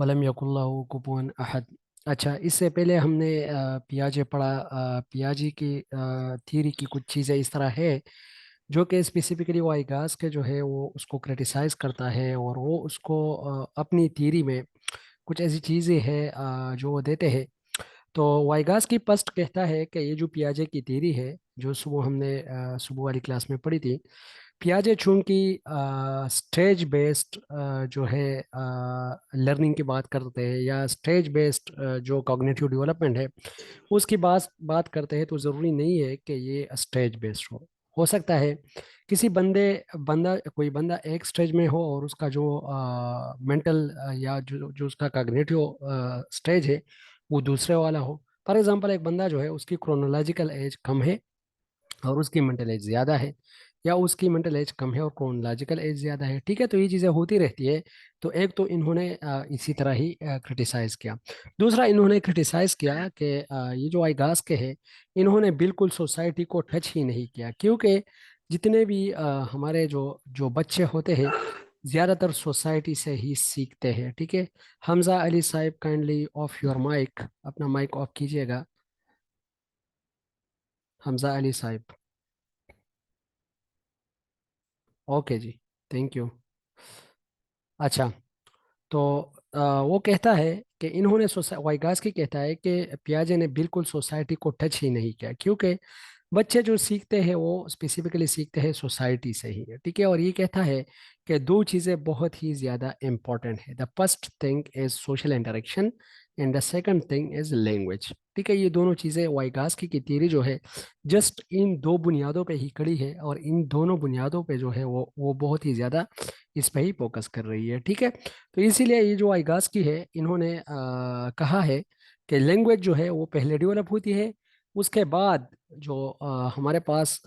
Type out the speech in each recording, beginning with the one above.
वलम यकुल लहू कुफुवन अहद। अच्छा, इससे पहले हमने पियाजे पढ़ा। पियाजे की थ्योरी की कुछ चीज़ें इस तरह है जो कि स्पेसिफिकली वाइगास के जो है वो उसको क्रिटिसाइज करता है, और वो उसको अपनी थ्योरी में कुछ ऐसी चीज़ें हैं जो वो देते हैं। तो वाइगास की फर्स्ट कहता है कि ये जो पियाजे की थ्योरी है, जो सुबह हमने सुबह वाली क्लास में पढ़ी थी। पियाजे चूंकि स्टेज बेस्ड जो है लर्निंग की बात करते हैं, या स्टेज बेस्ड जो कॉग्निटिव डेवलपमेंट है उसकी बात बात करते हैं, तो ज़रूरी नहीं है कि ये स्टेज बेस्ड हो सकता है किसी कोई बंदा एक स्टेज में हो और उसका जो मेंटल या जो जो उसका कॉग्निटिव स्टेज है वो दूसरे वाला हो। फॉर एग्जांपल, एक बंदा जो है उसकी क्रोनोलॉजिकल एज कम है और उसकी मेंटल एज ज़्यादा है, या उसकी मेंटल एज कम है और क्रोनोलॉजिकल एज ज़्यादा है। ठीक है, तो ये चीज़ें होती रहती है। तो एक तो इन्होंने इसी तरह ही क्रिटिसाइज किया। दूसरा, इन्होंने क्रिटिसाइज किया कि ये जो आइगास के हैं, इन्होंने बिल्कुल सोसाइटी को टच ही नहीं किया, क्योंकि जितने भी हमारे जो जो बच्चे होते हैं ज़्यादातर सोसाइटी से ही सीखते हैं। ठीक है, हमजा अली साहिब, काइंडली ऑफ योर माइक, अपना माइक ऑफ कीजिएगा। हमजा अली साहिब। Okay ji, thank you. अच्छा, तो वो कहता है कि इन्होंने वाइगास्की कहता है कि पियाजे ने बिल्कुल सोसाइटी को टच ही नहीं किया, क्योंकि बच्चे जो सीखते हैं वो स्पेसिफिकली सीखते हैं सोसाइटी से ही। ठीक है, और ये कहता है कि दो चीज़ें बहुत ही ज़्यादा इंपॉर्टेंट है। The first thing is social interaction and the second thing is language. ठीक है, ये दोनों चीज़ें वाइगास्की की थ्योरी जो है जस्ट इन दो बुनियादों पे ही खड़ी है, और इन दोनों बुनियादों पे जो है वो बहुत ही ज़्यादा इस पे ही फोकस कर रही है। ठीक है, तो इसीलिए ये जो वाइगास्की है, इन्होंने कहा है कि लैंग्वेज जो है वो पहले डेवलप होती है, उसके बाद जो हमारे पास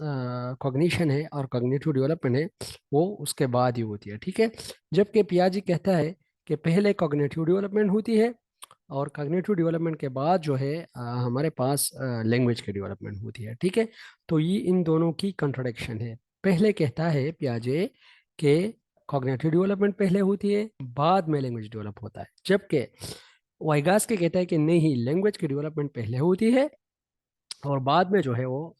कॉग्निशन है और कॉग्निटिव डेवलपमेंट है वो उसके बाद ही होती है। ठीक है, जबकि पियाजी कहता है कि पहले कॉग्निटिव डेवलपमेंट होती है, और कॉग्निटिव डेवलपमेंट के बाद जो है हमारे पास लैंग्वेज की डेवलपमेंट होती है। ठीक है, तो ये इन दोनों की कंट्रोडिक्शन है। पहले कहता है पियाजे कि कॉग्निटिव डेवलपमेंट पहले होती है, बाद में लैंग्वेज डेवलप होता है, जबकि वाइगास के कहता है कि नहीं, लैंग्वेज की डेवलपमेंट पहले होती है और बाद में जो है वो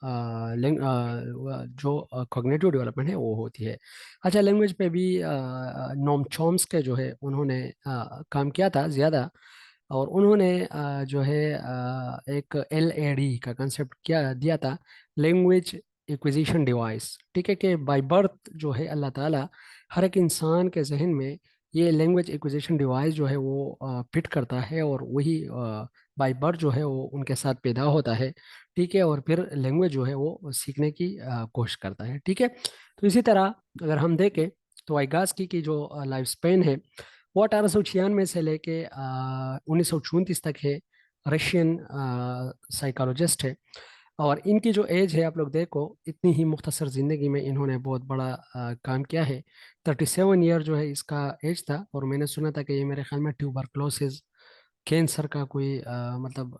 जो कॉग्निटिव डेवलपमेंट है वो होती है। अच्छा, लैंग्वेज पे भी नोम चॉम्स्की जो है उन्होंने काम किया था ज़्यादा, और उन्होंने जो है एक LAD का कंसेप्ट क्या दिया था, लैंग्वेज एक्विजिशन डिवाइस। ठीक है, कि बाय बर्थ जो है अल्लाह ताला हर एक इंसान के जहन में ये लैंग्वेज एक्विजिशन डिवाइस जो है वो फिट करता है, और वही बाय बर्थ जो है वो उनके साथ पैदा होता है। ठीक है, और फिर लैंग्वेज जो है वो सीखने की कोशिश करता है। ठीक है, तो इसी तरह अगर हम देखें तो वाइगास्की की जो लाइफ स्पेन है वो 1896 से लेके 1934 तक है। रशियन साइकोलॉजिस्ट है, और इनकी जो एज है आप लोग देखो, इतनी ही मुख्तसर ज़िंदगी में इन्होंने बहुत बड़ा काम किया है। 37 ईयर जो है इसका एज था, और मैंने सुना था कि ये मेरे ख्याल में ट्यूबरक्लोसिस, कैंसर का कोई मतलब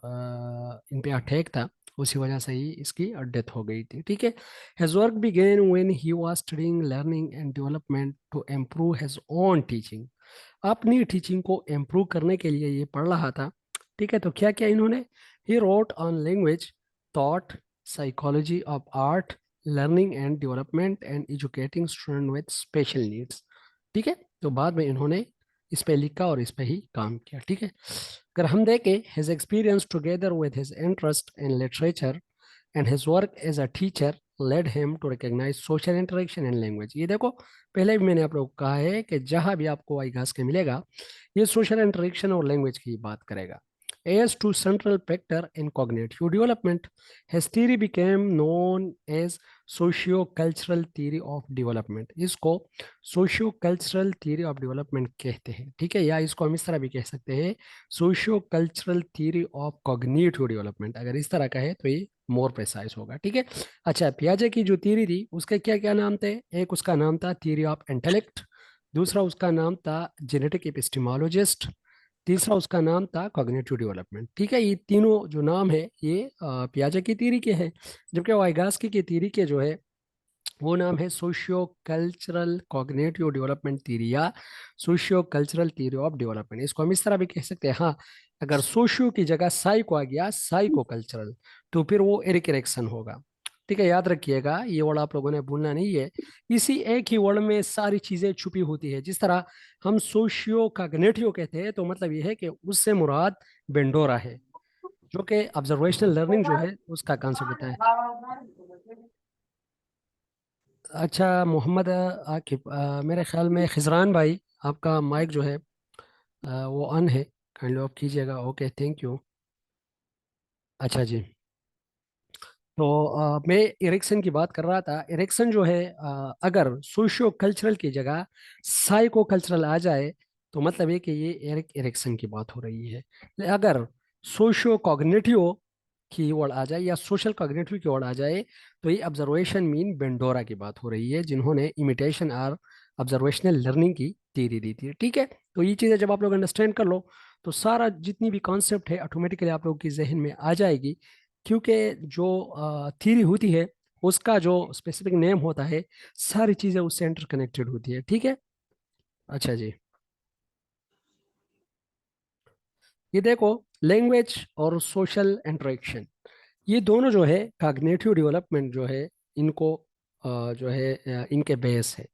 इन पे अटैक था, उसी वजह से ही इसकी डेथ हो गई थी। ठीक है, his work began when he was studying learning and development to improve his own teaching। अपनी टीचिंग को इम्प्रूव करने के लिए ये पढ़ रहा था। ठीक है, तो क्या क्या इन्होंने, he wrote on language, thought, psychology of art, learning and development and educating student with special needs. ठीक है, तो बाद में इन्होंने इस पे लिखा और इस पे ही काम किया। ठीक है, अगर हम देखें his experience together with his interest in literature and his work as a teacher led him to recognise social interaction and language. ये देखो, पहले भी मैंने आप लोग को कहा है कि जहां भी आपको वाइगास के मिलेगा ये सोशल इंटरेक्शन और लैंग्वेज की बात करेगा। As to central factor in cognitive development, his theory became known as socio-cultural theory of development। इसको socio-cultural theory of development कहते हैं। ठीक है, या इसको हम इस तरह भी कह सकते हैं, socio-cultural theory of cognitive development। अगर इस तरह का है तो ये मोर प्रिसाइज होगा। ठीक है, अच्छा, पियाजे की जो थ्योरी थी उसके क्या क्या नाम थे? एक उसका नाम था थ्योरी ऑफ इंटेलेक्ट, दूसरा उसका नाम था जेनेटिक एपिस्टेमोलॉजिस्ट, तीसरा उसका नाम था कॉग्निटिव डेवलपमेंट। ठीक है, ये तीनों जो नाम है ये पियाजे की थ्योरी के हैं, जबकि वाइगास्की की थ्योरी के जो है वो नाम है socio cultural cognitive development theory या socio cultural theory of development. इसको हम इस तरह भी कह सकते हैं। हाँ, अगर सोशियो की जगह साइको आ गया, साइको कल्चरल, तो फिर वो एरिक एरिक्सन होगा। ठीक है, याद रखिएगा, ये वर्ड आप लोगों ने भूलना नहीं है। इसी एक ही वर्ड में सारी चीजें छुपी होती है। जिस तरह हम सोशियो कॉग्निटिव कहते हैं, तो मतलब ये है कि उससे मुराद बेंडोरा है, जो कि ऑब्जर्वेशनल लर्निंग जो है उसका कॉन्सेप्ट होता है। अच्छा मोहम्मद आकिब, मेरे ख्याल में खिजरान भाई, आपका माइक जो है वो ऑन है, काइंडली ऑफ कीजिएगा। Okay, thank you. अच्छा जी। तो मैं एरिक्सन की बात कर रहा था। एरिक्सन जो है, अगर सोशियो कल्चरल की जगह साइको कल्चरल आ जाए, तो मतलब ये कि ये एरिक एरिक्सन की बात हो रही है। अगर सोशियो कॉग्निटिव की ओर आ जाए या सोशल कॉग्निटिव की ओर आ जाए, तो ये ऑब्जर्वेशन मीन बेंडोरा की बात हो रही है, जिन्होंने इमिटेशन और ऑब्जर्वेशनल लर्निंग की थ्योरी दी थी। ठीक है, तो ये चीज़ें जब आप लोग अंडरस्टैंड कर लो, तो सारा जितनी भी कॉन्सेप्ट है ऑटोमेटिकली आप लोगों की जहन में आ जाएगी। क्योंकि जो थ्योरी होती है, उसका जो स्पेसिफिक नेम होता है, सारी चीज़ें उससे इंटरकनेक्टेड होती है। ठीक है। अच्छा जी। ये देखो, लैंग्वेज और सोशल इंटरेक्शन, ये दोनों जो है कॉग्निटिव डेवलपमेंट जो है, इनको जो है इनके बेस है।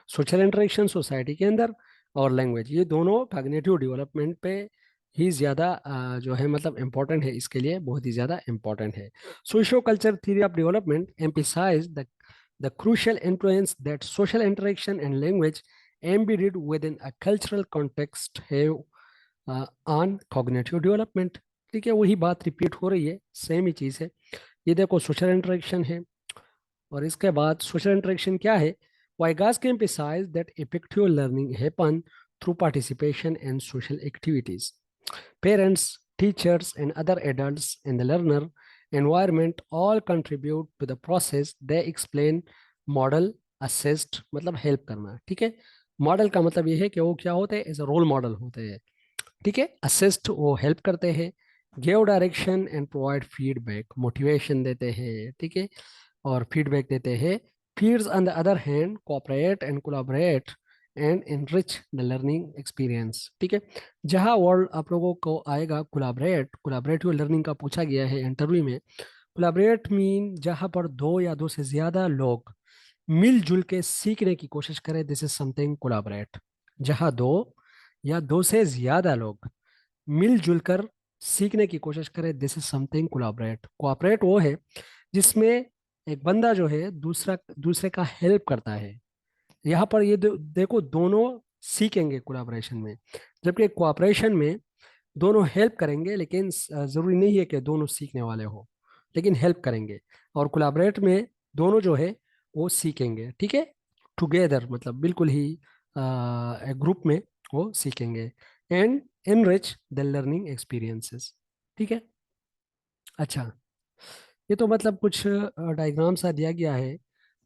सोशल इंटरेक्शन सोसाइटी के अंदर, और लैंग्वेज, ये दोनों कॉग्निटिव डेवलपमेंट पे ही ज़्यादा जो है मतलब इम्पोर्टेंट है, इसके लिए बहुत ही ज़्यादा इम्पोर्टेंट है। Socio culture theory of development emphasize the crucial influence that social interaction and language embedded within a cultural context have on cognitive development. ठीक है, वही बात रिपीट हो रही है, सेम ही चीज़ है। ये देखो, सोशल इंटरेक्शन है, और इसके बाद सोशल इंटरेक्शन क्या है? Vygotsky emphasized that effective learning happen through participation in social activities. Parents, teachers, and other adults in the learner environment all contribute to the process. They explain, model, assist, मतलब help करना। ठीक है, model का मतलब ये है कि वो क्या होते हैं, एज अ रोल मॉडल होते हैं। ठीक है, असिस्ट वो हेल्प करते हैं, give direction and provide feedback, motivation देते हैं। ठीक है, और फीडबैक देते हैं। peers on the other hand cooperate and collaborate and enrich the learning experience। ठीक है, जहाँ वर्ड आप लोगों को आएगा कोलैबोरेट, कोलैबोरेटिव लर्निंग का पूछा गया है इंटरव्यू में। कोलैबोरेट मीन जहाँ पर दो या दो से ज्यादा लोग मिलजुल के सीखने की कोशिश करें, दिस इज समथिंग कोलैबोरेट। जहाँ दो या दो से ज्यादा लोग मिलजुल कर सीखने की कोशिश करें, this is something collaborate. Cooperate वो है जिसमें एक बंदा जो है दूसरा दूसरे का हेल्प करता है। यहाँ पर ये देखो, दोनों सीखेंगे कोलैबोरेशन में, जबकि कोऑपरेशन में दोनों हेल्प करेंगे, लेकिन जरूरी नहीं है कि दोनों सीखने वाले हो, लेकिन हेल्प करेंगे। और कोलैबोरेट में दोनों जो है वो सीखेंगे। ठीक है, टुगेदर मतलब बिल्कुल ही एक ग्रुप में वो सीखेंगे। And enrich the learning experiences. ठीक है। अच्छा, ये तो मतलब कुछ डायग्राम सा दिया गया है।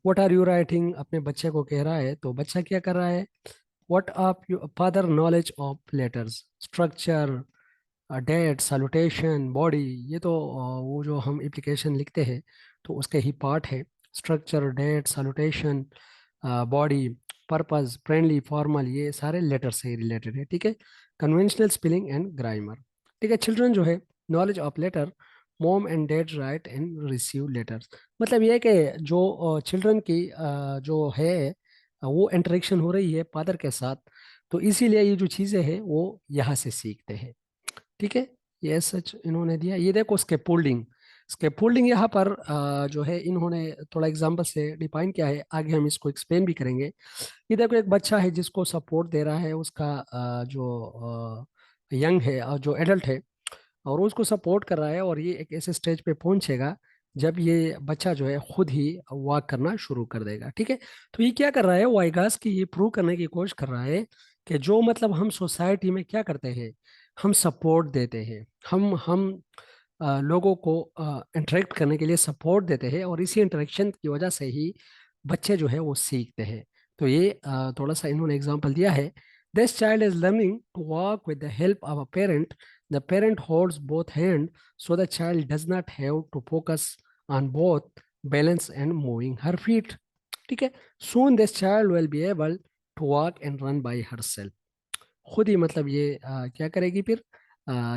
व्हाट आर यू राइटिंग अपने बच्चे को कह रहा है, तो बच्चा क्या कर रहा है? व्हाट आप you further knowledge of letters, structure, date, salutation, body. ये तो वो जो हम एप्लीकेशन लिखते हैं, तो उसके ही पार्ट है। Structure, date, salutation, body, purpose, friendly, formal, ये सारे लेटर से ही रिलेटेड है। ठीक है, कन्वेंशनल स्पेलिंग एंड ग्रामर। ठीक है, चिल्ड्रन जो है, knowledge of letter, mom and dad write and receive letters. मतलब ये है कि जो चिल्ड्रन की जो है वो इंटरेक्शन हो रही है फादर के साथ, तो इसीलिए ये जो चीज़ें हैं वो यहाँ से सीखते हैं। ठीक है, ये सच इन्होंने दिया। ये देखो, स्केपोल्डिंग। स्केपोल्डिंग यहाँ पर जो है इन्होंने थोड़ा एग्जांपल से डिफाइन किया है, आगे हम इसको एक्सप्लेन भी करेंगे। ये देखो, एक बच्चा है जिसको सपोर्ट दे रहा है उसका जो यंग है और जो एडल्ट है, और वो उसको सपोर्ट कर रहा है, और ये एक ऐसे स्टेज पे पहुंचेगा जब ये बच्चा जो है खुद ही वॉक करना शुरू कर देगा। ठीक है, तो ये क्या कर रहा है, वाइगास की ये प्रूव करने की कोशिश कर रहा है कि जो मतलब हम सोसाइटी में क्या करते हैं, हम सपोर्ट देते हैं, हम लोगों को इंटरेक्ट करने के लिए सपोर्ट देते हैं, और इसी इंटरेक्शन की वजह से ही बच्चे जो है वो सीखते हैं। तो ये थोड़ा सा इन्होंने एग्जांपल दिया है। This child is learning to walk with the help of a parent. The parent holds both hand so the child does not have to focus on both balance and moving her feet. ठीक है। soon this child will be able to walk and run by herself, खुद ही मतलब ये क्या करेगी फिर,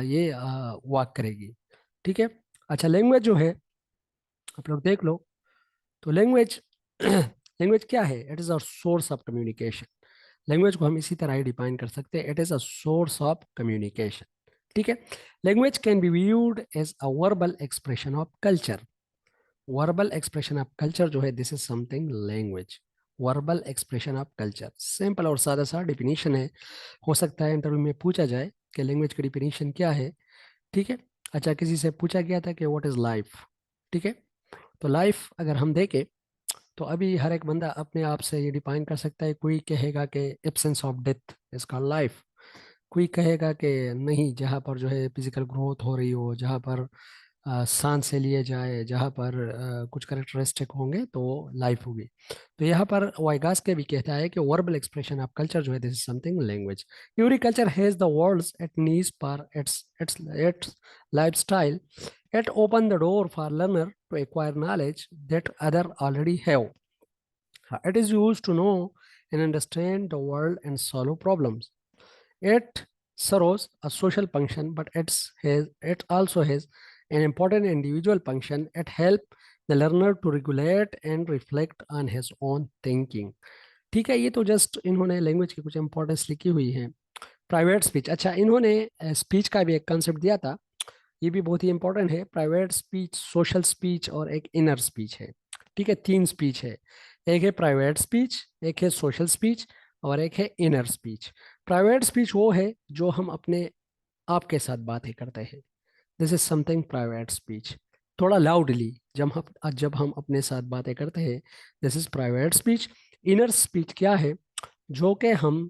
ये walk करेगी। ठीक है। अच्छा, लैंग्वेज जो है आप लोग देख लो, तो लैंग्वेज लैंग्वेज क्या है? It is a source of communication. Language को हम इसी तरह ही डिफाइन कर सकते हैं, it is a source of communication. ठीक है। Language can be viewed as a verbal expression of culture. Verbal expression of culture जो है, this is something language. Verbal expression of culture, simple और सादा सा डिफिनीशन है। हो सकता है इंटरव्यू में पूछा जाए कि लैंग्वेज की डिफिनीशन क्या है। ठीक है। अच्छा, किसी से पूछा गया था कि व्हाट इज लाइफ। ठीक है। तो लाइफ अगर हम देखें, तो अभी हर एक बंदा अपने आप से ये डिफाइन कर सकता है। कोई कहेगा कि absence of death is called life, कोई कहेगा कि नहीं, जहाँ पर जो है फिजिकल ग्रोथ हो रही हो, जहाँ पर सांस से लिए जाए, जहाँ पर कुछ करेक्टरिस्टिक होंगे तो लाइफ होगी। तो यहाँ पर वाइगास्के भी कहता है कि वर्बल एक्सप्रेशन ऑफ कल्चर जो है, this is something language. Every culture has the words at needs per its its its life style at open the door for learner to acquire knowledge that other already have. It is used to know and understand the world and solve problems. It serves a social function, but it also has an important individual function. It helps the learner to regulate and reflect on his own thinking. ठीक है, ये तो just इन्होंने language की कुछ importance लिखी हुई है। प्राइवेट स्पीच, अच्छा इन्होंने स्पीच का भी एक कंसेप्ट दिया था, ये भी बहुत ही इंपॉर्टेंट है। प्राइवेट स्पीच, सोशल स्पीच और एक इनर स्पीच है। ठीक है, तीन स्पीच है। एक है प्राइवेट स्पीच, एक है सोशल स्पीच और एक है इनर स्पीच। प्राइवेट स्पीच वो है जो हम अपने आप के साथ बातें करते हैं, this is something private speech. थोड़ा लाउडली जब हम अपने साथ बातें करते हैं, this is private speech. Inner speech क्या है? जो कि हम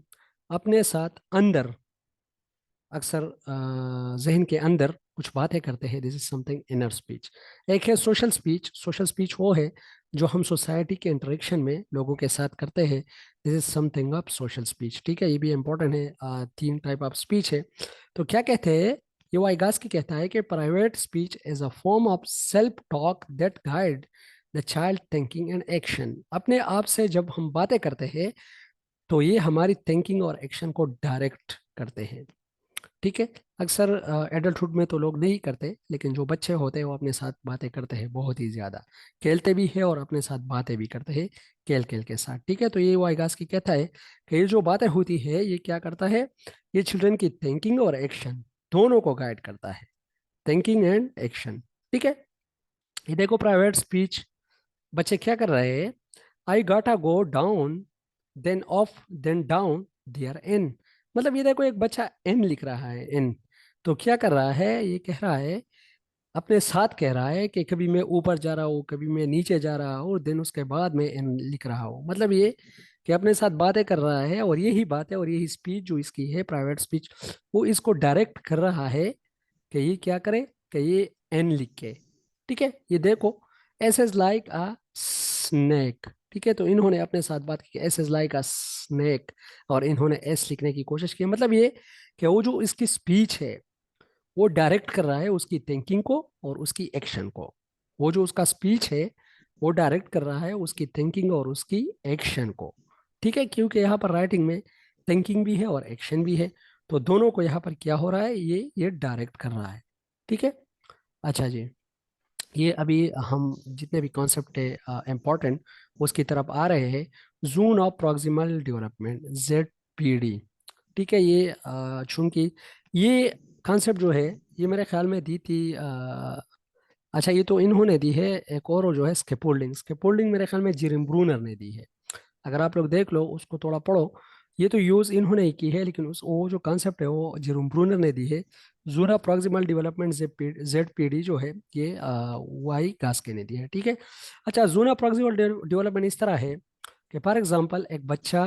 अपने साथ अंदर, अक्सर जहन के अंदर कुछ बातें करते हैं, this is something inner speech. एक है सोशल स्पीच। सोशल स्पीच वो है जो हम सोसाइटी के इंटरेक्शन में लोगों के साथ करते हैं, this is something of social speech. ठीक है, ये भी इंपॉर्टेंट है। तीन टाइप ऑफ स्पीच है। तो क्या कहते हैं, ये वाइगास्की कहता है कि private speech is a form of self talk that guide the child thinking and action. अपने आप से जब हम बातें करते हैं, तो ये हमारी थिंकिंग और एक्शन को डायरेक्ट करते हैं। ठीक है। अक्सर एडल्टहुड में तो लोग नहीं करते, लेकिन जो बच्चे होते हैं वो अपने साथ बातें करते हैं बहुत ही ज्यादा, खेलते भी है और अपने साथ बातें भी करते हैं खेल खेल के साथ। ठीक है। तो ये वाइगास्की कहता है कि ये जो बातें होती है, ये क्या करता है, ये चिल्ड्रन की थिंकिंग और एक्शन दोनों को गाइड करता है, थिंकिंग एंड एक्शन। ठीक है। ये देखो प्राइवेट स्पीच, बच्चे क्या कर रहे हैं, I gotta go down then off then down there an. मतलब ये देखो, एक बच्चा एन लिख रहा है, एन। तो क्या कर रहा है, ये कह रहा है, अपने साथ कह रहा है कि कभी मैं ऊपर जा रहा हूँ, कभी मैं नीचे जा रहा हूँ, देन उसके बाद मैं एन लिख रहा हूँ। मतलब ये कि अपने साथ बातें कर रहा है, और यही बात है और यही स्पीच जो इसकी है प्राइवेट स्पीच, वो इसको डायरेक्ट कर रहा है कि ये क्या करे, कि ये एन लिख के। ठीक है। ये देखो, S is like a snake. ठीक है। तो इन्होंने अपने साथ बात की, S is like a snake, और इन्होंने एस लिखने की कोशिश की। मतलब ये कि वो जो इसकी स्पीच है, वो डायरेक्ट कर रहा है उसकी थिंकिंग को और उसकी एक्शन को। वो जो उसका स्पीच है, वो डायरेक्ट कर रहा है उसकी थिंकिंग और उसकी एक्शन को। ठीक है, क्योंकि यहाँ पर राइटिंग में थिंकिंग भी है और एक्शन भी है, तो दोनों को यहाँ पर क्या हो रहा है, ये डायरेक्ट कर रहा है। ठीक है। अच्छा जी, ये अभी हम जितने भी कॉन्सेप्ट है इम्पोर्टेंट, उसकी तरफ आ रहे हैं। Zone of proximal development, ZPD। ठीक है। ये चूंकि ये कॉन्सेप्ट जो है, ये मेरे ख्याल में दी थी अच्छा ये तो इन्होंने दी है, एक और जो है स्केपोल्डिंग। स्केपोल्डिंग मेरे ख्याल में जिरम ब्रूनर ने दी है। अगर आप लोग देख लो, उसको थोड़ा पढ़ो। ये तो यूज इन्होंने ही की है, लेकिन उस वो जो कॉन्सेप्ट है वो जेरोम ब्रूनर ने दी है। जूरा प्रॉक्सिमल डेवलपमेंट ZPD जो है, ये वाई गास्के ने दी है। ठीक है। अच्छा, जूना प्रॉक्सिमल डेवलपमेंट इस तरह है कि फॉर एग्जांपल एक बच्चा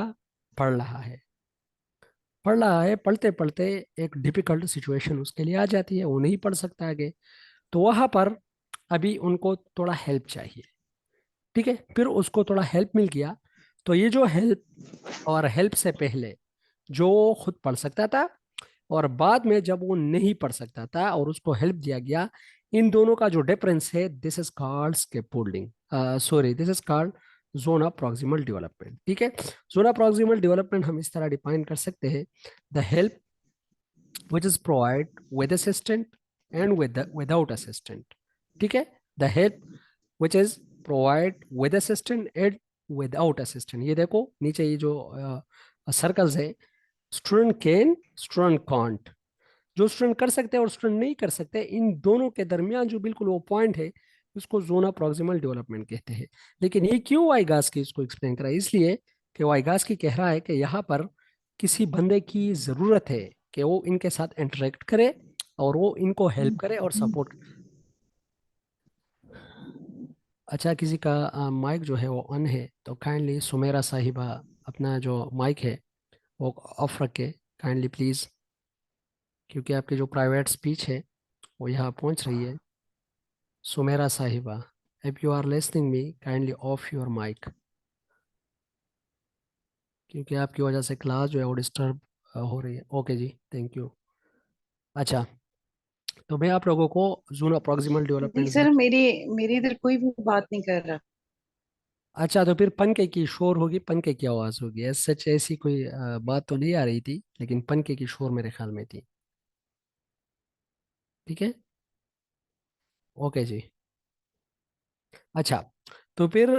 पढ़ रहा है, पढ़ते पढ़ते एक डिफिकल्ट सिचुएशन उसके लिए आ जाती है, वो नहीं पढ़ सकता आगे। तो वहां पर अभी उनको थोड़ा हेल्प चाहिए। ठीक है। फिर उसको थोड़ा हेल्प मिल गया, तो ये जो हेल्प और हेल्प से पहले जो खुद पढ़ सकता था, और बाद में जब वो नहीं पढ़ सकता था और उसको हेल्प दिया गया, इन दोनों का जो डिफरेंस है, this is called scaffolding, sorry, this is called zone of proximal development. ठीक है, जोन ऑफ प्रॉक्सिमल डेवलपमेंट हम इस तरह डिफाइन कर सकते हैं, the help which is provide with assistant and without assistant। ठीक है, the help which is provide with assistant and without assistant। ये देखो नीचे ये जो सर्कल्स है, स्टूडेंट कैन, स्टूडेंट कांट, जो स्टूडेंट कर सकते हैं और स्टूडेंट नहीं कर सकते, इन दोनों के दरमियान जो बिल्कुल वो पॉइंट है, उसको जोन ऑफ प्रॉक्सिमल डेवलपमेंट कहते हैं। लेकिन ये क्यों वाइगास्की इसको एक्सप्लेन करा है, इसलिए कि वाइगास्की कह रहा है कि यहाँ पर किसी बंदे की ज़रूरत है कि वो इनके साथ इंटरेक्ट करे और वो इनको हेल्प करे और सपोर्ट। अच्छा, किसी का माइक जो है वो ऑन है, तो काइंडली सुमेरा साहिबा अपना जो माइक है वो ऑफ रख के काइंडली प्लीज़, क्योंकि आपकी जो प्राइवेट स्पीच है वो यहाँ पहुँच रही है। सुमेरा साहिबा, if you are listening me kindly off your mic, क्योंकि आपकी वजह से क्लास जो है वो डिस्टर्ब हो रही है। Okay ji, thank you. अच्छा, तो मैं आप लोगों को जून प्रॉक्सिमल नहीं डेवलपमेंट सर, बच्चे। मेरे मेरे इधर कोई भी बात नहीं कर रहा। अच्छा, तो फिर पंखे की शोर होगी, पंखे की आवाज़ होगी, ऐसे सच ऐसी कोई बात तो नहीं आ रही थी, लेकिन पंखे की शोर मेरे ख्याल में थी। ठीक है, ओके जी। अच्छा, तो फिर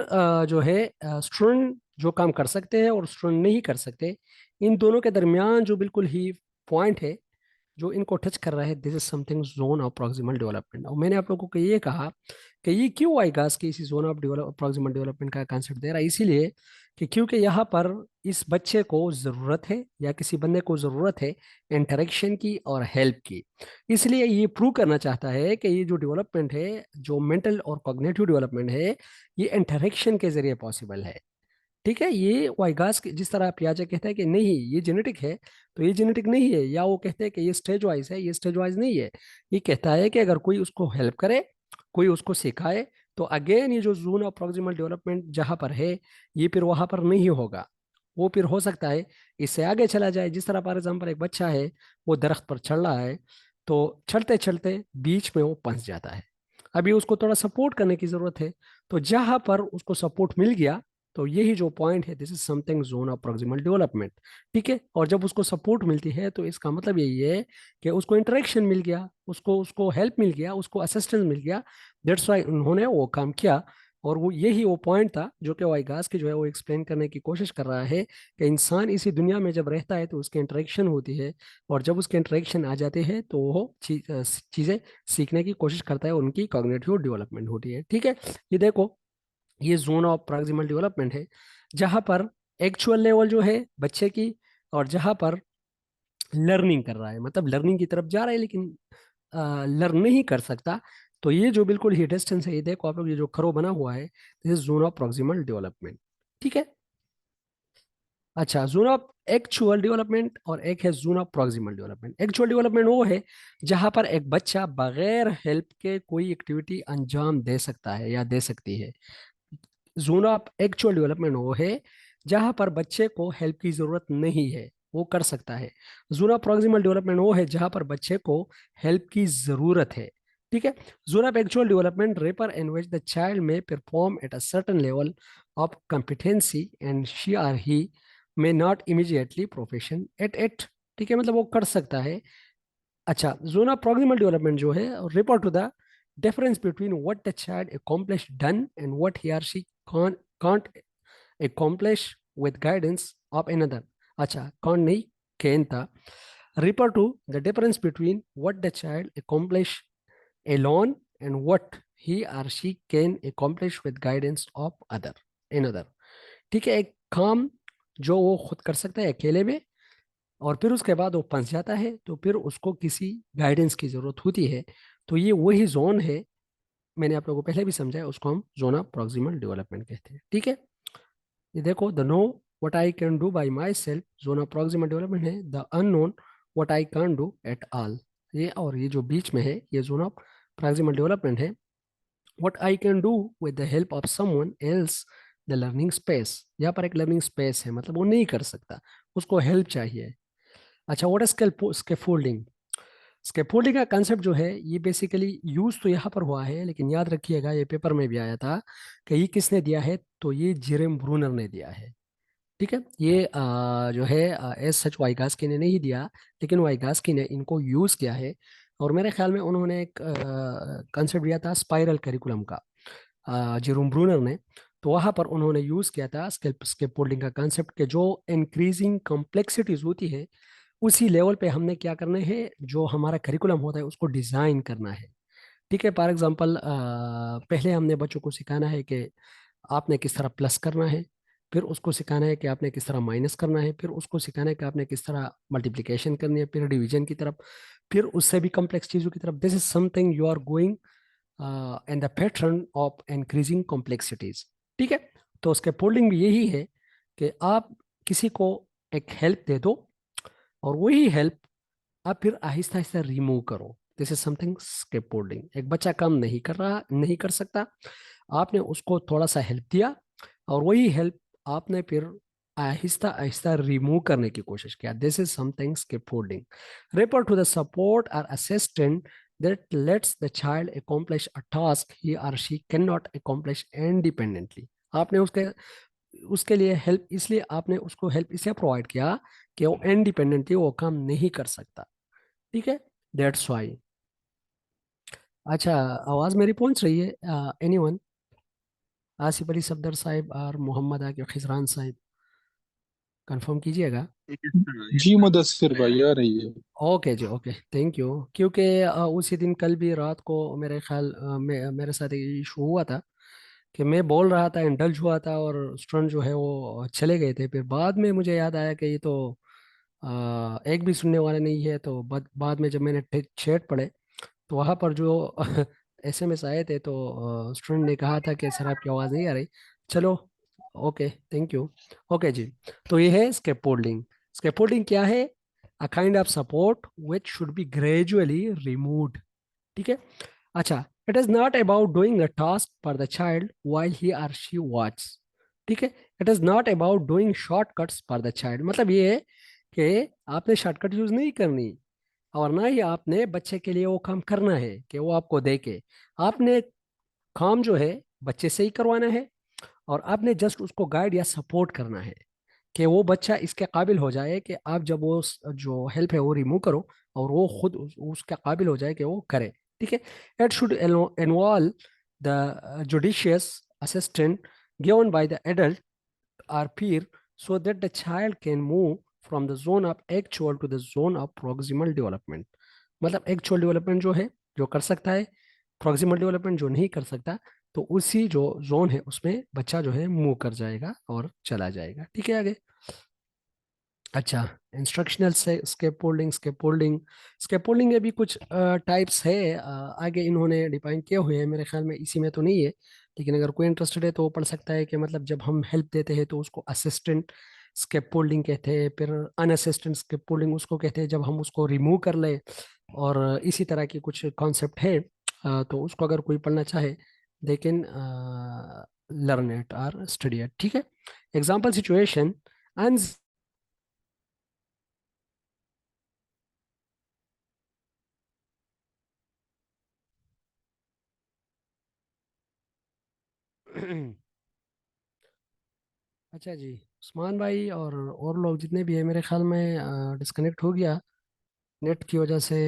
जो है स्टूडेंट जो काम कर सकते हैं और स्टूडेंट नहीं कर सकते, इन दोनों के दरमियान जो बिल्कुल ही पॉइंट है जो इनको टच कर रहा है, this is something zone of proximal development. और मैंने आप लोगों को ये कहा कि ये क्यों आएगा कि इसी जोन ऑफ प्रॉक्सिमल डेवलपमेंट का कंसेप्ट दे रहा है, इसीलिए कि क्योंकि यहाँ पर इस बच्चे को ज़रूरत है या किसी बंदे को ज़रूरत है इंटरेक्शन की और हेल्प की। इसलिए ये प्रूव करना चाहता है कि ये जो डेवलपमेंट है, जो मेंटल और कॉग्निटिव डेवलपमेंट है, ये इंटरेक्शन के जरिए पॉसिबल है। ठीक है, ये वाइगास जिस तरह पियाजे कहता है कि नहीं ये जेनेटिक है, तो ये जेनेटिक नहीं है, या वो कहते हैं कि ये स्टेज वाइज है, ये स्टेज वाइज नहीं है। ये कहता है कि अगर कोई उसको हेल्प करे, कोई उसको सिखाए, तो अगेन ये जो जोन ऑफ प्रॉक्सिमल डेवलपमेंट जहां पर है, ये फिर वहां पर नहीं होगा। वो फिर हो सकता है इससे आगे चला जाए। जिस तरह फॉर एग्जाम्पल एक बच्चा है, वो दरख्त पर चढ़ रहा है, तो चढ़ते चढ़ते बीच में वो फंस जाता है। अभी उसको थोड़ा सपोर्ट करने की जरूरत है, तो जहां पर उसको सपोर्ट मिल गया, तो यही जो पॉइंट है, this is something zone of proximal development. ठीक है, और जब उसको सपोर्ट मिलती है तो इसका मतलब यही है कि उसको इंटरेक्शन मिल गया, उसको उसको हेल्प मिल गया, उसको असिस्टेंस मिल गया। दैट्स वाई उन्होंने वो काम किया। और वो यही वो पॉइंट था जो कि वाइगास की जो है वो एक्सप्लेन करने की कोशिश कर रहा है कि इंसान इसी दुनिया में जब रहता है तो उसकी इंटरेक्शन होती है, और जब उसके इंटरेक्शन आ जाते हैं तो वो चीज़ें सीखने की कोशिश करता है, उनकी कॉग्निटिव डेवलपमेंट होती है। ठीक है, ये देखो, ये जोन ऑफ प्रॉक्सिमल डेवलपमेंट है जहां पर एक्चुअल लेवल जो है बच्चे की, और जहां पर लर्निंग कर रहा है, मतलब लर्निंग की तरफ जा रहा है लेकिन लर्न नहीं कर सकता। तो ये जो बिल्कुल ही डिस्टेंस है, ये देखो आप लोग, ये जो खरो बना हुआ है, this is zone of proximal development. ठीक है, अच्छा, जोन ऑफ एक्चुअल डेवलपमेंट और एक है zone of proximal development. Actual development वो है जहां पर एक बच्चा बगैर हेल्प के कोई एक्टिविटी अंजाम दे सकता है या दे सकती है। जोन ऑफ एक्चुअल डेवलपमेंट वो है जहां पर बच्चे को हेल्प की जरूरत नहीं है, वो कर सकता है। जोन ऑफ प्रॉक्सिमल डेवलपमेंट वो है जहां पर बच्चे को हेल्प की जरूरत है। ठीक है, zone of actual development wrapper in which the child may perform at a certain level of competency and she or he may not immediately profession at it. ठीक है, मतलब वो कर सकता है। अच्छा, जोन ऑफ प्रॉक्सिमल डेवलपमेंट जो है report to the difference between what the child accomplished done and what he or she can't accomplish with guidance of another। अच्छा, can't नहीं, can था। refer to the difference between what the child accomplish alone and what he or she can accomplish with guidance of other another। ठीक है, एक काम जो वो खुद कर सकता है अकेले में, और फिर उसके बाद वो फंस जाता है, तो फिर उसको किसी गाइडेंस की जरूरत होती है। तो ये वही जोन है, मैंने आप लोगों को पहले भी समझाया, उसको हम जोन ऑफ प्रॉक्सिमल डेवलपमेंट कहते हैं। ठीक है, ये देखो, the know what I can do by myself zone of proximal development है, the unknown what I can do at all. ये और ये जो बीच में है, ये जोन ऑफ प्रॉक्सिमल डेवलपमेंट है। What I can do with the help of someone else, the learning space. यहाँ पर एक लर्निंग स्पेस है, मतलब वो नहीं कर सकता, उसको हेल्प चाहिए। अच्छा, व्हाट इज स्कैफोल्डिंग? स्कैफोल्डिंग का कंसेप्ट जो है ये बेसिकली यूज तो यहाँ पर हुआ है, लेकिन याद रखिएगा ये पेपर में भी आया था कि ये किसने दिया है, तो ये जेरेम ब्रूनर ने दिया है। ठीक है, ये जो है एस सच वाइगास्की ने नहीं दिया, लेकिन वाइगास्की ने इनको यूज किया है। और मेरे ख्याल में उन्होंने एक कंसेप्ट दिया था स्पाइरल करिकुलम का, जेरोम ब्रूनर ने। तो वहाँ पर उन्होंने यूज किया था स्केप फोल्डिंग का कंसेप्ट के जो इंक्रीजिंग कॉम्प्लेक्सिटीज होती है उसी लेवल पे हमने क्या करना है, जो हमारा करिकुलम होता है उसको डिजाइन करना है। ठीक है, फॉर एग्जांपल पहले हमने बच्चों को सिखाना है कि आपने किस तरह प्लस करना है, फिर उसको सिखाना है कि आपने किस तरह माइनस करना है, फिर उसको सिखाना है कि आपने किस तरह मल्टीप्लिकेशन करनी है, फिर डिवीजन की तरफ, फिर उससे भी कॉम्प्लेक्स चीज़ों की तरफ। This is something you are going in the pattern of increasing complexities. ठीक है, तो उसके फोल्डिंग भी यही है कि आप किसी को एक हेल्प दे दो और वही हेल्प आप फिर आहिस्ता आहिस्ता रिमूव करो। This is something scaffolding. एक बच्चा काम नहीं कर रहा, नहीं कर सकता, आपने उसको थोड़ा सा हेल्प दिया और वही हेल्प आपने फिर आहिस्ता आहिस्ता रिमूव करने की कोशिश किया। This is something scaffolding. Refer to the support और assistant that lets the child accomplish a task he or she cannot accomplish independently। आपने उसके उसके लिए हेल्प, इसलिए आपने उसको हेल्प इसलिए प्रोवाइड किया कि वो इंडिपेंडेंटली वो काम नहीं कर सकता। ठीक है, दैट्स वाई। अच्छा, आवाज मेरी पहुंच रही है? एनीवन? आसिफ अली सफदर साहिब और मोहम्मद आकिब खिजरान साहिब, कंफर्म कीजिएगा। जी मुदस्सिर भाई आ रही है। ओके जी, ओके, थैंक यू। क्योंकि उसी दिन कल भी रात को मेरे ख्याल मेरे साथ एक इशू हुआ था कि मैं बोल रहा था, इंडल्ज हुआ था और स्टूडेंट जो है वो चले गए थे। फिर बाद में मुझे याद आया कि ये तो एक भी सुनने वाला नहीं है। तो बाद में जब मैंने चैट पढ़े तो वहाँ पर जो एसएमएस आए थे, तो स्टूडेंट ने कहा था कि सर आपकी आवाज़ नहीं आ रही। चलो, ओके, थैंक यू। ओके जी, तो ये है स्कैफोल्डिंग। स्कैफोल्डिंग क्या है? A kind of support which should be gradually removed. ठीक है, अच्छा, it is not about doing a task for the child while he or she watch. ठीक है, it is not about doing shortcuts for the child. मतलब ये है कि आपने शॉर्टकट यूज नहीं करनी और ना ही आपने बच्चे के लिए वो काम करना है कि वो आपको देके। आपने काम जो है बच्चे से ही करवाना है और आपने जस्ट उसको गाइड या सपोर्ट करना है कि वो बच्चा इसके काबिल हो जाए कि आप जब वो जो हेल्प है वो रिमूव करो और वो खुद उसके काबिल हो जाए कि वो करे। ठीक है, it should involve the judicious assistant given by the adult or peer so that the child can move from the zone of actual to the zone of proximal development। मतलब एक्चुअल डेवलपमेंट जो है जो कर सकता है, proximal development जो नहीं कर सकता, तो उसी जो जोन है उसमें बच्चा जो है मूव कर जाएगा और चला जाएगा। ठीक है, आगे। अच्छा, इंस्ट्रक्शनल से स्केपफोल्डिंग। स्केपफोल्डिंग के भी कुछ टाइप्स है, आगे इन्होंने डिफाइन किए हुए हैं, मेरे ख्याल में इसी में तो नहीं है, लेकिन अगर कोई इंटरेस्टेड है तो वो पढ़ सकता है कि मतलब जब हम हेल्प देते हैं तो उसको असिस्टेंट स्केपफोल्डिंग कहते हैं, फिर अनअसिस्टेंट स्केपफोल्डिंग उसको कहते हैं जब हम उसको रिमूव कर ले। और इसी तरह की कुछ कॉन्सेप्ट है, तो उसको अगर कोई पढ़ना चाहे लेकिन लर्न इट और स्टडी इट। ठीक है, एग्जाम्पल सिचुएशन। अच्छा जी, उस्मान भाई और लोग जितने भी है मेरे ख्याल में डिस्कनेक्ट हो गया नेट की वजह से।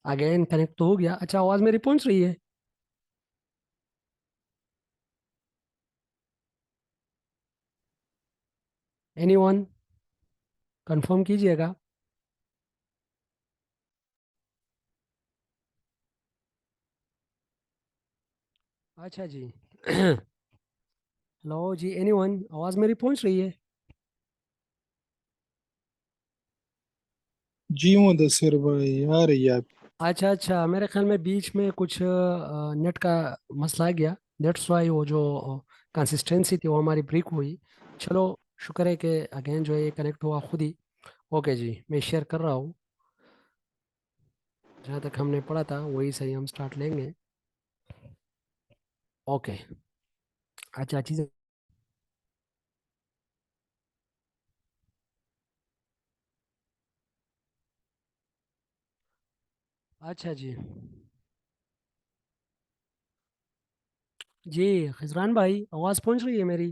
अगेन कनेक्ट तो हो गया। अच्छा, आवाज़ मेरी पहुंच रही है? एनीवन, कंफर्म कीजिएगा। अच्छा जी। हेलो जी, एनीवन, आवाज़ मेरी पहुंच रही है? जी मुदस्सिर भाई आ रही है आपकी। अच्छा अच्छा, मेरे ख्याल में बीच में कुछ नेट का मसला आ गया, दैट्स वाई वो जो कंसिस्टेंसी थी वो हमारी ब्रेक हुई। चलो, शुक्र है कि अगेन जो है ये कनेक्ट हुआ खुद ही। ओके जी, मैं शेयर कर रहा हूँ। जहाँ तक हमने पढ़ा था वही सही हम स्टार्ट लेंगे। ओके, अच्छा चीज़ें। अच्छा जी। जी खिजरान भाई, आवाज़ पहुंच रही है मेरी?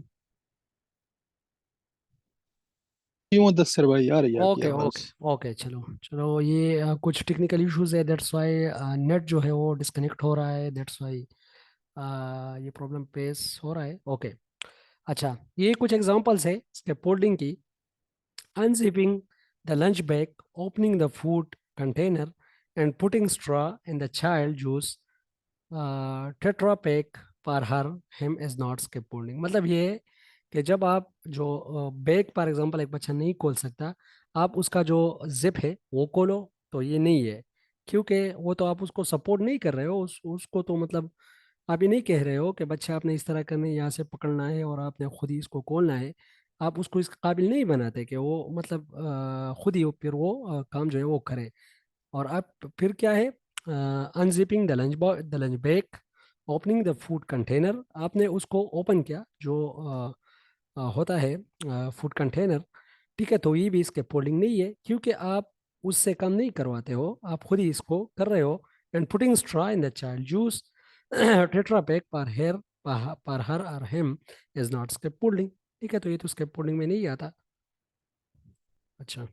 जी मुदस्सिर भाई, आ रही है आपकी ओके आवाज। ओके ओके, चलो चलो, ये कुछ टेक्निकल इश्यूज है, दैट्स वाई नेट जो है वो डिस्कनेक्ट हो रहा है, दैट्स वाई ये प्रॉब्लम फेस हो रहा है। ओके। अच्छा, ये कुछ एग्जांपल्स है स्केप फोल्डिंग की। Unzipping the lunch bag, opening the food container, and putting straw in the child juice tetra pack पर हर हिम इज नॉट स्केपफोल्डिंग। मतलब ये है कि जब आप जो बैग फॉर एग्जांपल एक बच्चा नहीं खोल सकता, आप उसका जो जिप है वो खोलो, तो ये नहीं है, क्योंकि वो तो आप उसको सपोर्ट नहीं कर रहे हो, उसको तो मतलब आप ये नहीं कह रहे हो कि बच्चा आपने इस तरह करना है, यहाँ से पकड़ना है और आपने खुद ही इसको खोलना है। आप उसको इस काबिल नहीं बनाते कि वो मतलब खुद ही फिर वो काम जो है वो करे। और आप फिर क्या है, unzipping the lunch bag, opening the food container, आपने उसको ओपन किया जो होता है फूड कंटेनर। ठीक है, तो ये भी इसके पोलिंग नहीं है, क्योंकि आप उससे कम नहीं करवाते हो, आप खुद ही इसको कर रहे हो। And putting straw in the child juice tetra pack पर हेयर पर her or him is not स्केप पुलिंग। ठीक है, तो ये तो स्केप पुलिंग में नहीं आता। अच्छा,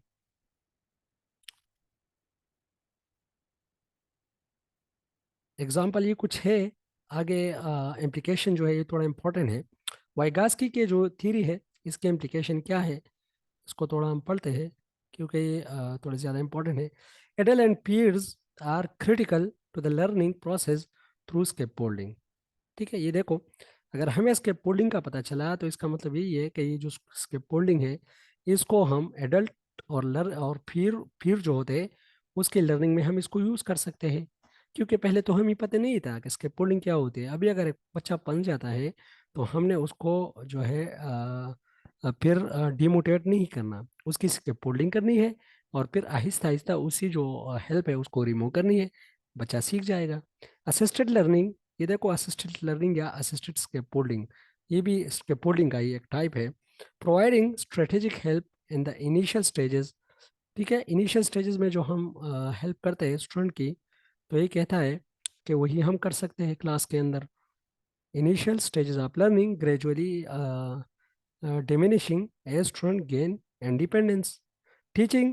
एग्जाम्पल ये कुछ है, आगे इम्प्लीकेशन जो है ये थोड़ा इंपॉर्टेंट है। वाइगास्की के जो थ्योरी है, इसके इम्प्लीकेशन क्या है, इसको थोड़ा हम पढ़ते हैं, क्योंकि ये थोड़े ज़्यादा इंपॉर्टेंट है। Adult and peers are critical to the learning process through scaffolding. ठीक है, ये देखो, अगर हमें स्केप फोल्डिंग का पता चला तो इसका मतलब यही है कि ये जो स्केप फोल्डिंग है, इसको हम एडल्ट और फिर जो होते हैं उसकी लर्निंग में हम इसको यूज़ कर सकते हैं। क्योंकि पहले तो हमें पता नहीं था कि स्केप फोल्डिंग क्या होती है। अभी अगर एक बच्चा पन जाता है तो हमने उसको जो है फिर डिमोटिवेट नहीं करना, उसकी स्केप फोल्डिंग करनी है, और फिर आहिस्ता आहिस्ता उसी जो हेल्प है उसको रिमूव करनी है, बच्चा सीख जाएगा। असिस्टेड लर्निंग, ये देखो, असिस्टेड लर्निंग या असिस्टेड स्केपफोल्डिंग, ये भी स्केपफोल्डिंग का ही एक टाइप है। Providing strategic help in the initial stages. ठीक है, इनिशियल स्टेजेस में जो हम हेल्प करते हैं स्टूडेंट की, तो ये कहता है कि वही हम कर सकते हैं क्लास के अंदर। Initial stages of learning gradually diminishing as student gain independence. Teaching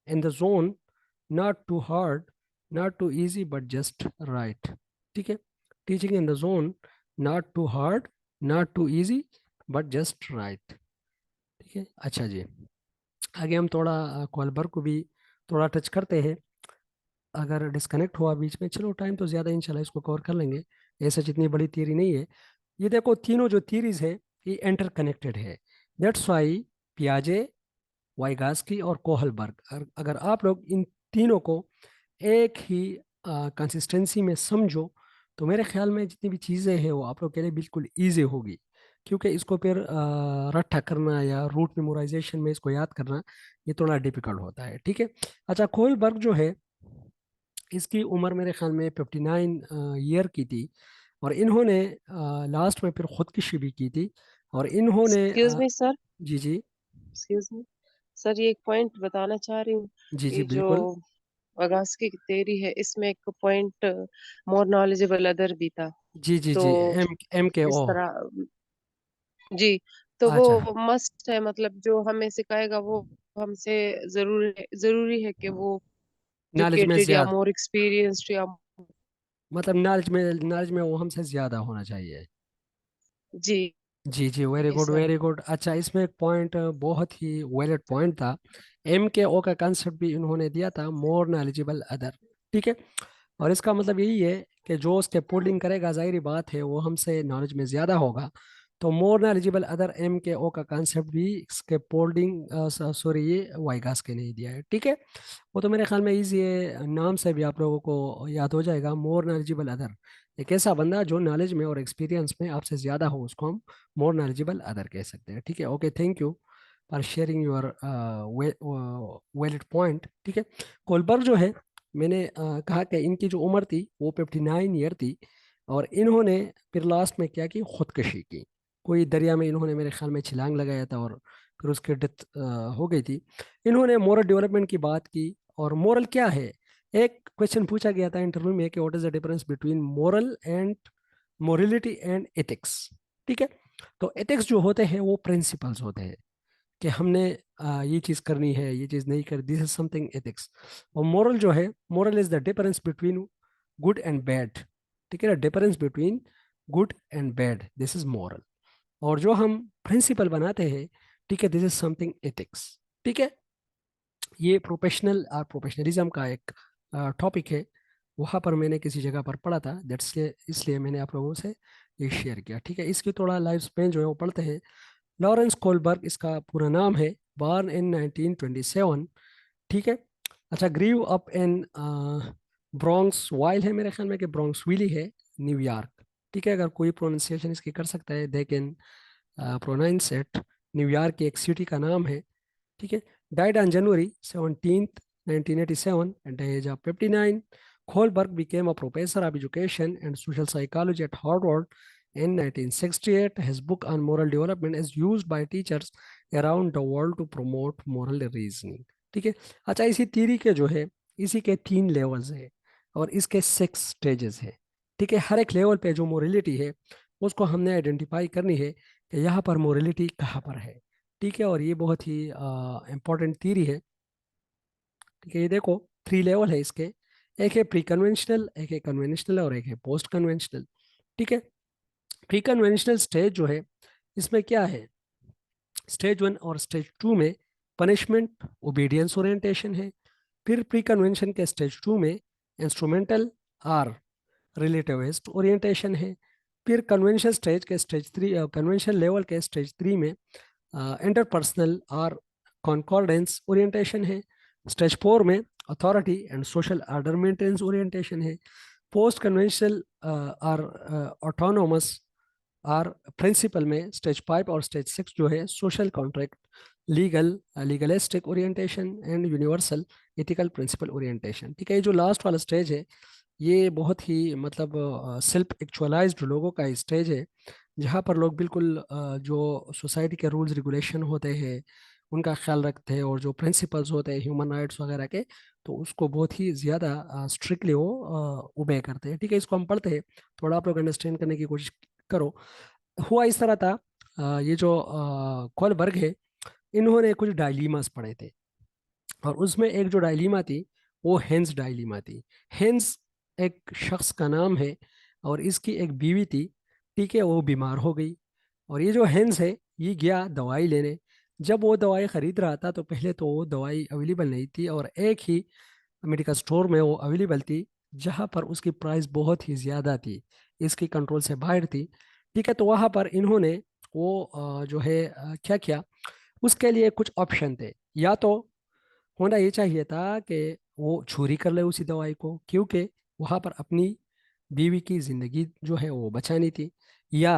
in the zone, not too hard, not too easy, but just right. ठीक है, teaching in the zone, not too hard, not too easy, but just right. ठीक है, अच्छा जी, आगे हम थोड़ा कॉलबर को भी थोड़ा टच करते हैं। अगर डिस्कनेक्ट हुआ बीच में, चलो टाइम तो ज़्यादा, इंशाल्लाह इसको कवर कर लेंगे, ऐसा जितनी बड़ी थियरी नहीं है। ये देखो, तीनों जो थियरीज है ये इंटर कनेक्टेड है। दैट्स वाई पियाजे, वाइगास्की और कोहलबर्ग, अगर आप लोग इन तीनों को एक ही कंसिस्टेंसी में समझो, तो मेरे ख्याल में जितनी भी चीज़ें हैं वो आप लोग के लिए बिल्कुल ईजी होगी। क्योंकि इसको फिर रट्टा करना या रूट मेमोराइजेशन में इसको याद करना, ये थोड़ा डिफिकल्ट होता है। ठीक है। अच्छा, कोहलबर्ग जो है, इसकी उम्र मेरे ख्याल में 59 ईयर की थी, और इन्होंने लास्ट में फिर खुदकुशी भी की थी। और इन्होंने एक्सक्यूज मी सर। जी जी। एक्सक्यूज मी सर, ये एक पॉइंट बताना चाह रही हूँ। जी जी ये जो बिल्कुल। वगास्की की theory है, इसमें एक पॉइंट मोर नॉलेजेबल अदर भी था। जी जी तो जी, एम एम के इस ओ। तरह, जी, तो वो अच्छा, मस्ट है, मतलब जो हमें सिखाएगा वो हमसे जरूरी है कि वो नॉलेज में एजुकेटेड या ज्यादा, मोर एक्सपीरियंस्ड या, मतलब नॉलेज में वो हमसे ज्यादा होना चाहिए। जी जी जी, very good sir. Very good. अच्छा, इसमें एक पॉइंट बहुत ही वैलिड पॉइंट था, एम के ओ का कंसेप्ट भी इन्होंने दिया था, मोर नॉलेजेबल अदर। ठीक है, और इसका मतलब यही है कि जो उसके पुलिंग करेगा, जाहिर बात है वो हमसे नॉलेज में ज़्यादा होगा। तो more knowledgeable other, M K O का कंसेप्ट भी इसके पोल्डिंग, सॉरी, ये वाइगास के नहीं दिया है। ठीक है, वो तो मेरे ख्याल में इजी है, नाम से भी आप लोगों को याद हो जाएगा, मोर नॉलेजेबल अदर। एक ऐसा बंदा जो नॉलेज में और एक्सपीरियंस में आपसे ज़्यादा हो, उसको हम मोर नॉलेजेबल अदर कह सकते हैं। ठीक है, okay, thank you for sharing your valid point. ठीक है, कोलबर्ग जो है, मैंने कहा कि इनकी जो उम्र थी वो 59 ईयर थी, और इन्होंने फिर लास्ट में क्या की, खुदकुशी की। कोई दरिया में इन्होंने मेरे ख्याल में छलांग लगाया था, और फिर उसकी डेथ हो गई थी। इन्होंने मोरल डेवलपमेंट की बात की, और मोरल क्या है, एक क्वेश्चन पूछा गया था इंटरव्यू में कि what is the difference between morality and ethics. ठीक है, तो एथिक्स जो होते हैं वो प्रिंसिपल्स होते हैं कि हमने ये चीज़ करनी है, ये चीज़ नहीं करनी, दिस इज समथिंग एथिक्स। और मोरल जो है, moral is the difference between good and bad. ठीक है ना, difference between good and bad, this is moral. और जो हम प्रिंसिपल बनाते हैं, ठीक है, दिस इज समथिंग एथिक्स। ठीक है, ये प्रोफेशनलिज्म का एक टॉपिक है, वहाँ पर मैंने किसी जगह पर पढ़ा था, दैट्स इसलिए मैंने आप लोगों से ये शेयर किया। ठीक है, इसकी थोड़ा लाइफ स्पेन जो है वो पढ़ते हैं। लॉरेंस कोलबर्ग इसका पूरा नाम है, बॉर्न इन 1927। ठीक है, अच्छा, grew up in Bronx while है, मेरे ख्याल में कि ब्रॉन्क्स विली है, न्यूयॉर्क। ठीक है, अगर कोई प्रोनाउंसिएशन इसकी कर सकता है they can pronounce it. New York की एक सिटी का नाम है। ठीक है, died on January 17th 1987 at the age of 59. Kohlberg became a professor of education and social psychology at Harvard in 1968. His book on moral development is used by teachers around the world to promote moral reasoning. ठीक है, अच्छा, इसी theory के जो है, इसी के 3 levels है और इसके 6 स्टेजेस है। ठीक है, हर एक लेवल पे जो मोरलिटी है उसको हमने आइडेंटिफाई करनी है कि यहाँ पर मोरलिटी कहाँ पर है। ठीक है, और ये बहुत ही इम्पोर्टेंट थ्योरी है। ठीक है, ये देखो 3 लेवल है इसके, एक है प्री कन्वेंशनल, एक है कन्वेंशनल और एक है पोस्ट कन्वेंशनल। ठीक है, प्री कन्वेंशनल स्टेज जो है, इसमें क्या है, स्टेज 1 और स्टेज 2 में पनिशमेंट ओबीडियंस ओरिएंटेशन है। फिर प्री कन्वेंशन के स्टेज 2 में इंस्ट्रूमेंटल और रिलेटिविस्ट ओरिएंटेशन है। फिर कन्वेंशन स्टेज के स्टेज 3, कन्वेंशन लेवल के स्टेज 3 में इंटरपर्सनल और कॉन्कॉर्डेंस ओरिएंटेशन है। स्टेज 4 में authority and social order maintenance orientation है। पोस्ट कन्वेंशनल और ऑटोनोमस और प्रिंसिपल में स्टेज 5 और स्टेज 6 जो है social contract, legalistic orientation and universal ethical principle orientation. ठीक है, ये जो लास्ट वाला स्टेज है ये बहुत ही मतलब सेल्फ एक्चुअलाइज्ड लोगों का स्टेज है, जहाँ पर लोग बिल्कुल जो सोसाइटी के रूल्स रेगुलेशन होते हैं उनका ख्याल रखते हैं, और जो प्रिंसिपल्स होते हैं ह्यूमन राइट्स वगैरह के, तो उसको बहुत ही ज़्यादा स्ट्रिक्टली वो ओबे करते हैं। ठीक है, इसको हम पढ़ते हैं, थोड़ा आप लोग अंडरस्टैंड करने की कोशिश करो। हुआ इस तरह था, ये जो कोलबर्ग है, इन्होंने कुछ डायलीमास पढ़े थे, और उसमें एक जो डायलीमा थी वो हेंस डायलीमा थी। हेंस एक शख्स का नाम है और इसकी एक बीवी थी। ठीक है, वो बीमार हो गई, और ये जो हेंस है ये गया दवाई लेने। जब वो दवाई खरीद रहा था तो पहले तो वो दवाई अवेलेबल नहीं थी, और एक ही मेडिकल स्टोर में वो अवेलेबल थी जहाँ पर उसकी प्राइस बहुत ही ज़्यादा थी, इसकी कंट्रोल से बाहर थी। ठीक है, तो वहाँ पर इन्होंने वो जो है क्या किया, उसके लिए कुछ ऑप्शन थे। या तो होना ये चाहिए था कि वो चोरी कर ले उसी दवाई को, क्योंकि वहाँ पर अपनी बीवी की ज़िंदगी जो है वो बचानी थी, या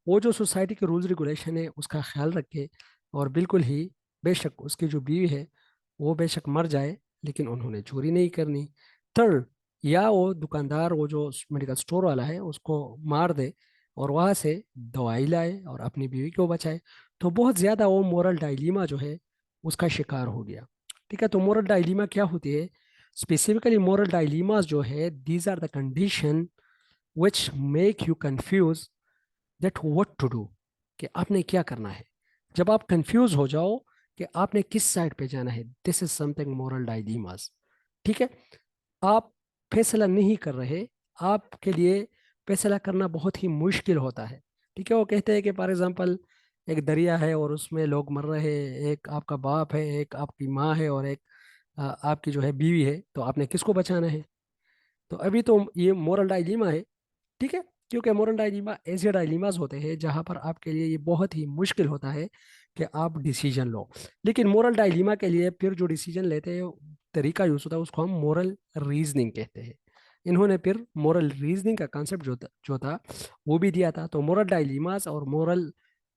वो जो सोसाइटी के रूल्स रेगुलेशन है उसका ख्याल रखे, और बिल्कुल ही बेशक उसकी जो बीवी है वो बेशक मर जाए लेकिन उन्होंने चोरी नहीं करनी। थर्ड, या वो दुकानदार, वो जो मेडिकल स्टोर वाला है, उसको मार दे और वहाँ से दवाई लाए और अपनी बीवी को बचाए। तो बहुत ज़्यादा वो मोरल डायलीमा जो है उसका शिकार हो गया। ठीक है, तो मोरल डायलीमा क्या होती है, स्पेसिफिकली मोरल डायलीमास जो है, these are the condition which make you confuse that what to do, कि आपने क्या करना है। जब आप कंफ्यूज हो जाओ कि आपने किस साइड पे जाना है, दिस इज समथिंग मोरल डायलीमास। ठीक है, आप फैसला नहीं कर रहे, आपके लिए फैसला करना बहुत ही मुश्किल होता है। ठीक है, वो कहते हैं कि फॉर एग्जांपल एक दरिया है और उसमें लोग मर रहे हैं, एक आपका बाप है, एक आपकी माँ है, और एक आपकी जो है बीवी है, तो आपने किसको बचाना है। तो अभी तो ये मोरल डायलीमा है। ठीक है, क्योंकि मोरल डायलीमा ऐसे डायलीमास होते हैं जहां पर आपके लिए ये बहुत ही मुश्किल होता है कि आप डिसीजन लो। लेकिन मोरल डायलीमा के लिए फिर जो डिसीजन लेते हैं तरीका यूज होता है, उसको हम मोरल रीजनिंग कहते हैं। इन्होंने फिर मोरल रीजनिंग का कॉन्सेप्ट जो था वो भी दिया था। तो मोरल डायलीमास और मोरल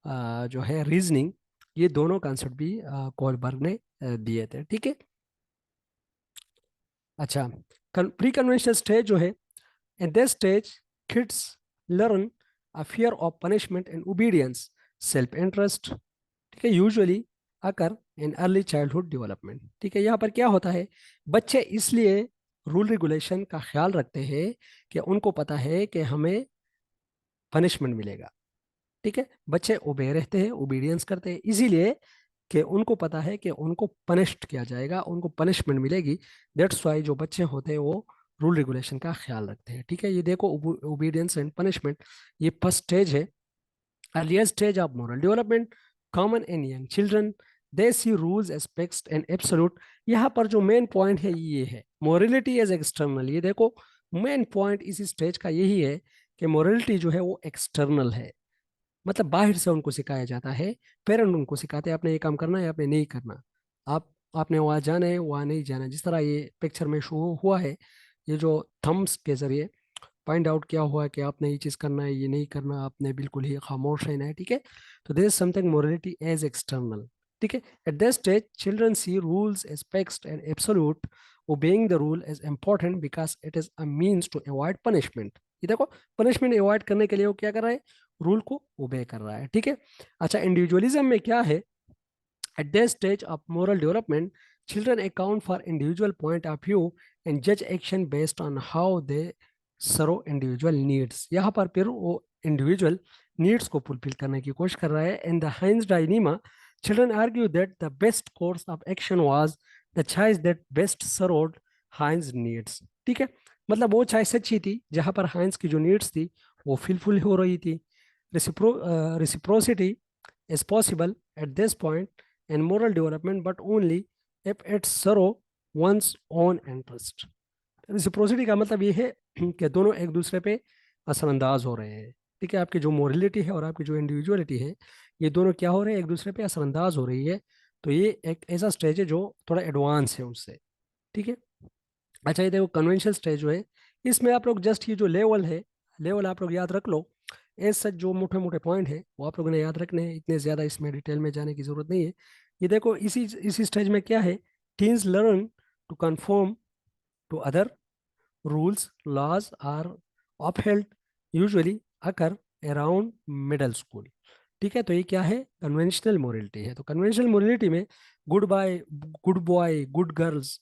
जो है रीजनिंग, ये दोनों कॉन्सेप्ट भी कोलबर्ग ने दिए थे। ठीक है, अच्छा, प्री कन्वेंशनल स्टेज जो है, in this stage, kids learn a fear of punishment and obedience, self-interest, ठीक है, usually occur in early childhood development। ठीक है, यहाँ पर क्या होता है, बच्चे इसलिए रूल रेगुलेशन का ख्याल रखते हैं कि उनको पता है कि हमें पनिशमेंट मिलेगा। ठीक है, बच्चे ओबे रहते हैं, ओबीडियंस करते हैं, इसीलिए कि उनको पता है कि उनको पनिश्ड किया जाएगा, उनको पनिशमेंट मिलेगी। दैट्स वाई जो बच्चे होते हैं वो रूल रेगुलेशन का ख्याल रखते हैं। ठीक है, ये देखो, ओबीडियंस एंड पनिशमेंट, ये फर्स्ट स्टेज है। Earliest stage of moral development common in young children, they see rules as fixed and absolute। यहाँ पर जो मेन पॉइंट है ये है मोरलिटी एज एक्सटर्नल। ये देखो, मेन पॉइंट इस स्टेज का यही है कि मोरलिटी जो है वो एक्सटर्नल है, मतलब बाहर से उनको सिखाया जाता है। पेरेंट उनको सिखाते हैं आपने ये काम करना है, आपने नहीं करना, आप आपने वहाँ जाना है, वहाँ नहीं जाना। जिस तरह ये पिक्चर में शो हुआ है, ये जो थम्स के जरिए फाइंड आउट किया हुआ है कि आपने ये चीज़ करना है, ये नहीं करना, आपने बिल्कुल ही खामोश रहना है। ठीक है, तो this is something morality as external. ठीक है, at this stage children see rules as fixed and absolute, obeying the rule is important because it is a means to avoid punishment. ये देखो, पनिशमेंट अवॉइड करने के लिए वो क्या कर रहा है, रूल को ओबे कर रहा है। ठीक है, अच्छा, इंडिविजुअलिज्म में क्या है, at this stage of moral development, children account for individual point of view and judge action based on how they serve individual needs। यहाँ पर फिर वो individual needs को fulfill करने की कोशिश कर रहा है। In the Heinz dilemma, children argue that the best course of action was the choice that best served Heinz needs। ठीक है, मतलब वो choice अच्छी थी जहाँ पर हाइंस की जो नीड्स थी वो फुलफिल हो रही थी। Reciprocity is possible at this point and moral development, but only if it serve one's own interest। Reciprocity का मतलब ये है कि दोनों एक दूसरे पे असरअंदाज हो रहे हैं। ठीक है, आपकी जो मोरलिटी है और आपकी जो इंडिविजुअलिटी है, ये दोनों क्या हो रहे हैं, एक दूसरे पे असरअंदाज हो रही है। तो ये एक ऐसा स्टेज है जो थोड़ा एडवांस है उससे। ठीक है, अच्छा, ये देखो, कन्वेंशनल स्टेज जो है, इसमें आप लोग जस्ट ये जो लेवल है, लेवल आप लोग याद रख लो। एज सच जो मोटे मोटे पॉइंट है वो आप लोगों ने याद रखने हैं, इतने ज़्यादा इसमें डिटेल में जाने की ज़रूरत नहीं है। ये देखो, इसी स्टेज में क्या है, teens learn to conform to other rules, laws are upheld usually occur around middle school। ठीक है, तो ये क्या है, कन्वेंशनल मोरलिटी है। तो कन्वेंशनल मोरलिटी में गुड बॉय, गुड गर्ल्स